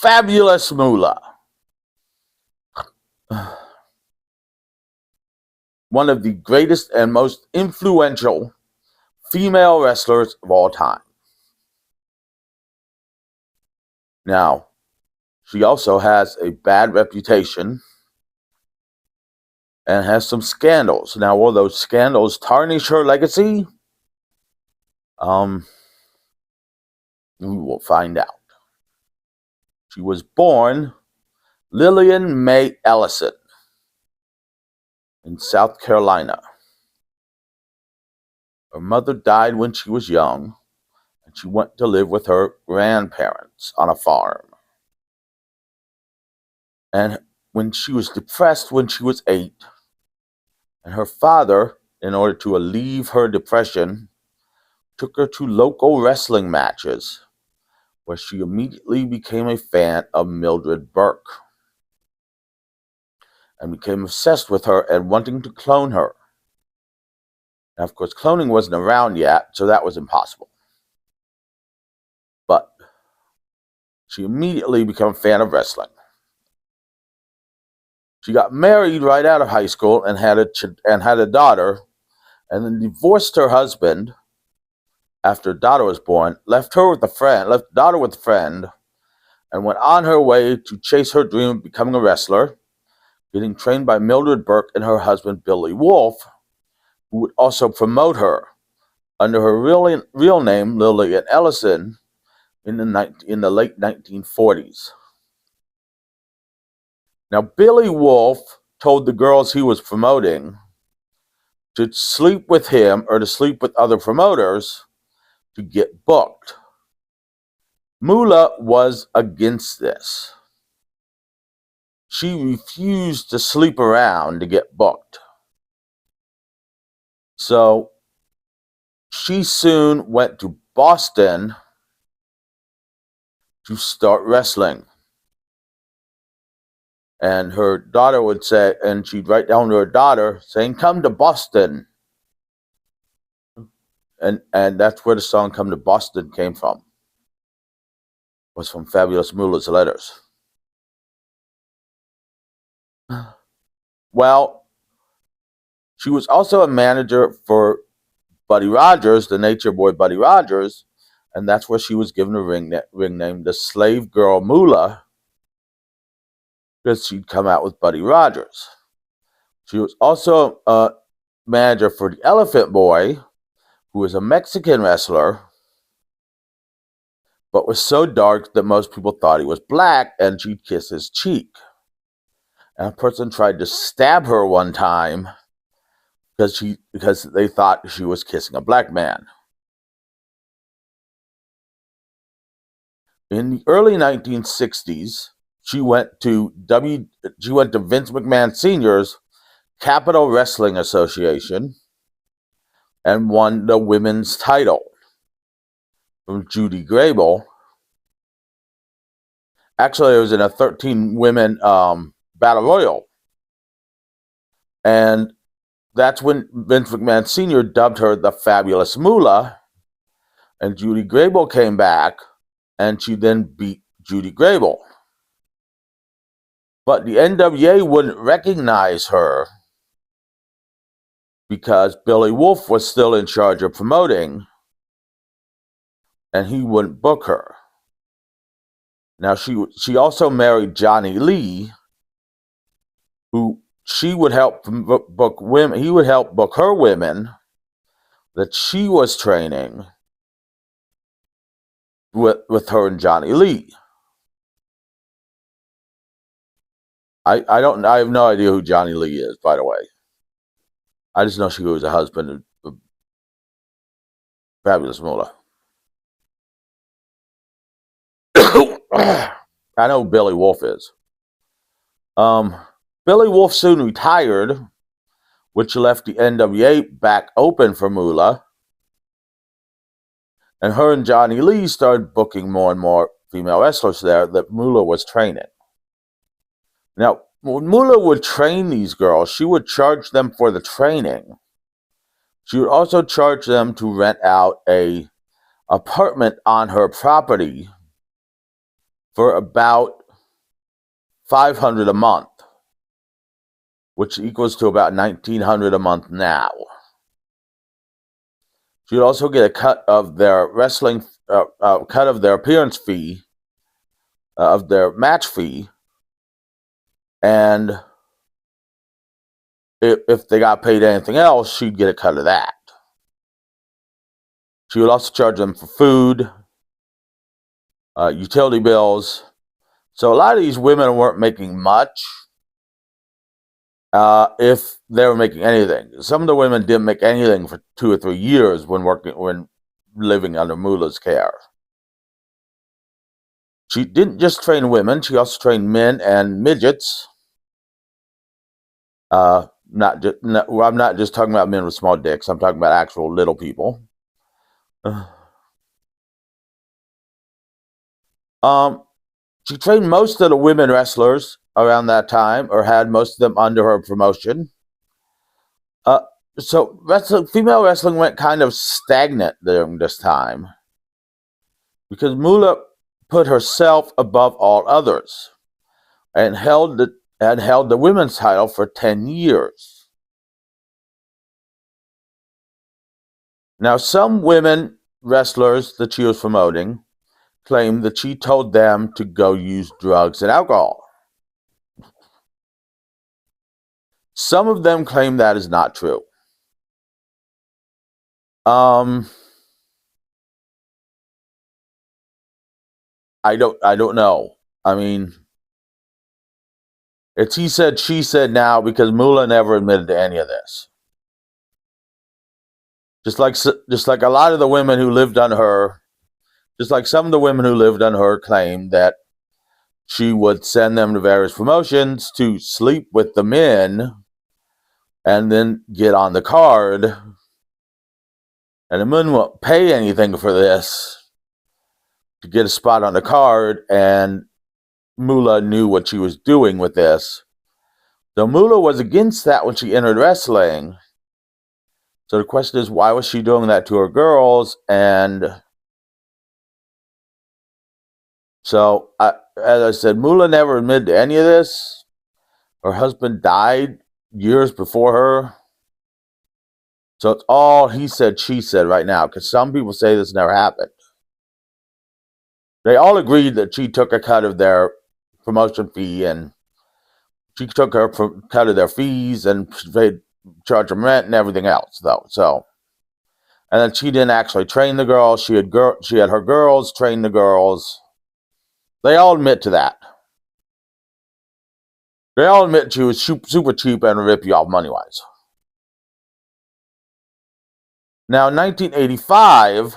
Fabulous Moolah, one of the greatest and most influential female wrestlers of all time. Now, she also has a bad reputation and has some scandals. Now, will those scandals tarnish her legacy? We will find out. She was born Lillian May Ellison in South Carolina. Her mother died when she was young, and she went to live with her grandparents on a farm. And when she was depressed when she was 8, and her father, in order to alleviate her depression, took her to local wrestling matches, where she immediately became a fan of Mildred Burke and became obsessed with her and wanting to clone her. Now, of course, cloning wasn't around yet, so that was impossible. But she immediately became a fan of wrestling. She got married right out of high school and had a daughter, and then divorced her husband after a daughter was born, left the daughter with a friend, and went on her way to chase her dream of becoming a wrestler, getting trained by Mildred Burke and her husband Billy Wolf, who would also promote her under her real name Lillian Ellison in the late 1940s. Now, Billy Wolf told the girls he was promoting to sleep with him or to sleep with other promoters to get booked. Moolah was against this. She refused to sleep around to get booked. So she soon went to Boston to start wrestling. And her daughter would say, and she'd write down to her daughter saying, "Come to Boston." And that's where the song "Come to Boston" came from. It was from Fabulous Moolah's letters. Well, she was also a manager for Buddy Rogers, the Nature Boy Buddy Rogers, and that's where she was given a ring name, the Slave Girl Moolah, because she'd come out with Buddy Rogers. She was also a manager for the Elephant Boy, who was a Mexican wrestler, but was so dark that most people thought he was black, and she'd kiss his cheek. And a person tried to stab her one time because they thought she was kissing a black man. In the early 1960s, she went to Vince McMahon Sr.'s Capital Wrestling Association and won the women's title from Judy Grable. Actually, it was in a 13-women battle royal. And that's when Vince McMahon Sr. dubbed her the Fabulous Moolah. And Judy Grable came back, and she then beat Judy Grable. But the NWA wouldn't recognize her because Billy Wolf was still in charge of promoting, and he wouldn't book her. Now, she also married Johnny Lee, who she would help book women. He would help book her women that she was training with her and Johnny Lee. I have no idea who Johnny Lee is, by the way. I just know she was a husband of Fabulous Moolah. I know who Billy Wolf is. Billy Wolf soon retired, which left the NWA back open for Moolah. And her and Johnny Lee started booking more and more female wrestlers there that Moolah was training. Now, when Moolah would train these girls, she would charge them for the training. She would also charge them to rent out an apartment on her property for about $500 a month, which equals to about $1,900 a month now. She would also get a cut of their cut of their appearance fee, of their match fee, and if they got paid anything else, she'd get a cut of that. She would also charge them for food, utility bills. So a lot of these women weren't making much, if they were making anything. Some of the women didn't make anything for 2 or 3 years when living under Moolah's care. She didn't just train women; she also trained men and midgets. I'm not just talking about men with small dicks. I'm talking about actual little people. She trained most of the women wrestlers around that time, or had most of them under her promotion. So female wrestling went kind of stagnant during this time because Moolah put herself above all others and held the women's title for 10 years. Now, some women wrestlers that she was promoting claimed that she told them to go use drugs and alcohol. Some of them claim that is not true. I don't know. I mean, it's he said, she said now because Moolah never admitted to any of this. Just like a lot of the women who lived under her, just like some of the women who lived under her claimed that she would send them to various promotions to sleep with the men and then get on the card. And the men won't pay anything for this to get a spot on the card, and Moolah knew what she was doing with this. So Moolah was against that when she entered wrestling. So the question is, why was she doing that to her girls? And so, as I said, Moolah never admitted to any of this. Her husband died years before her. So it's all he said, she said right now, because some people say this never happened. They all agreed that she took a cut of their promotion fee, and she took her cut of their fees and paid, charged them rent and everything else, though. So, and then she didn't actually train the girls. She had her girls train the girls. They all admit to that. They all admit she was super cheap and rip you off money-wise. Now, in 1985,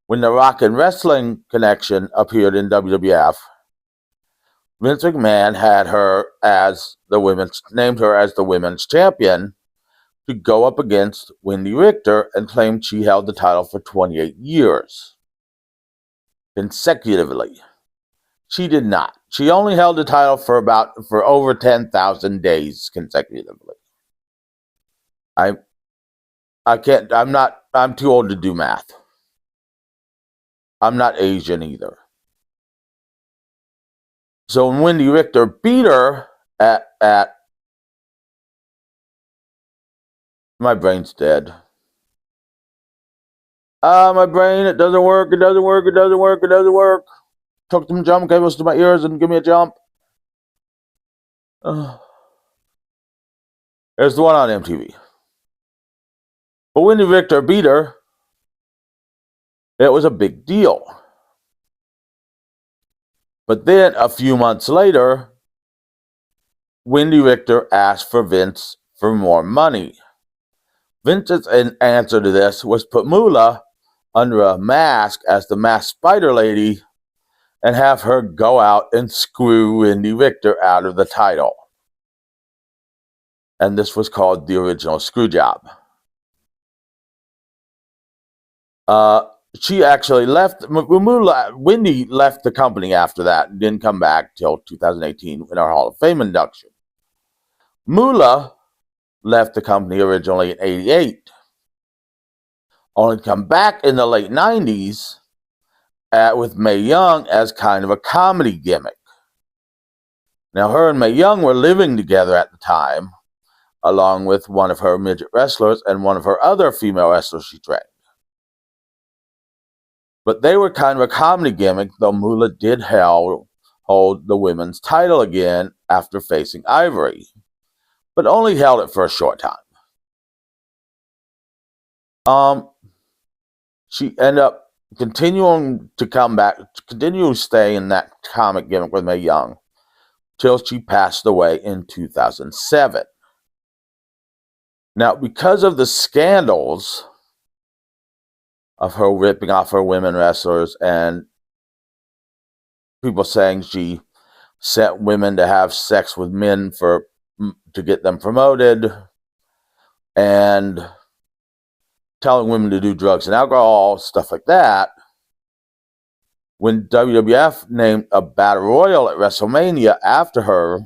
when the Rock and Wrestling Connection appeared in WWF, Vince McMahon named her as the women's champion to go up against Wendy Richter, and claimed she held the title for 28 years consecutively. She did not. She only held the title for over 10,000 days consecutively. I'm too old to do math. I'm not Asian either. So when Wendy Richter beat her at my brain's dead. My brain, it doesn't work. Took some jump cables to my ears and give me a jump. There's the one on MTV. But Wendy Richter beat her. It was a big deal. But then a few months later, Wendy Richter asked for Vince for more money. Vince's answer to this was put Moolah under a mask as the masked spider lady and have her go out and screw Wendy Richter out of the title. And this was called the original screw job. She actually left. Wendy left the company after that and didn't come back till 2018 in our Hall of Fame induction. Moolah left the company originally in 88. Only come back in the late 90s with Mae Young as kind of a comedy gimmick. Now, her and Mae Young were living together at the time, along with one of her midget wrestlers and one of her other female wrestlers she trained. But they were kind of a comedy gimmick, though Moolah did hold the women's title again after facing Ivory, but only held it for a short time. She ended up continuing to stay in that comic gimmick with Mae Young till she passed away in 2007. Now, because of the scandals of her ripping off her women wrestlers and people saying she sent women to have sex with men to get them promoted, and telling women to do drugs and alcohol, stuff like that, when WWF named a Battle Royal at WrestleMania after her,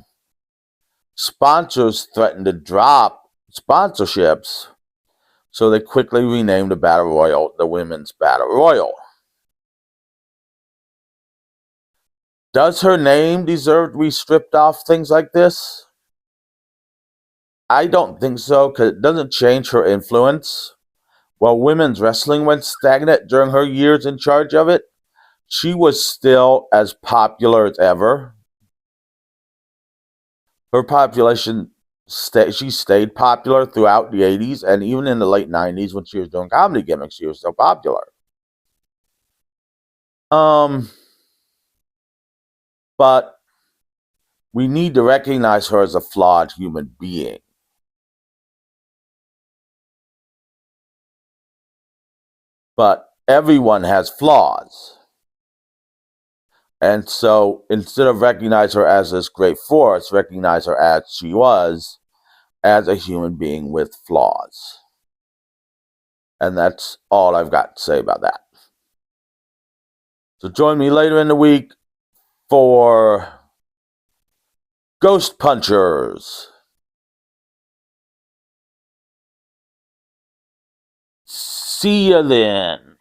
sponsors threatened to drop sponsorships, so they quickly renamed the Battle Royal the Women's Battle Royal. Does her name deserve to be stripped off things like this? I don't think so, because it doesn't change her influence. While women's wrestling went stagnant during her years in charge of it, she was still as popular as ever. Her population, she stayed popular throughout the 80s, and even in the late 90s when she was doing comedy gimmicks, she was still popular. But we need to recognize her as a flawed human being. But everyone has flaws. And so instead of recognize her as this great force, recognize her as she was, as a human being with flaws. And that's all I've got to say about that. So join me later in the week for Ghost Punchers. See you then.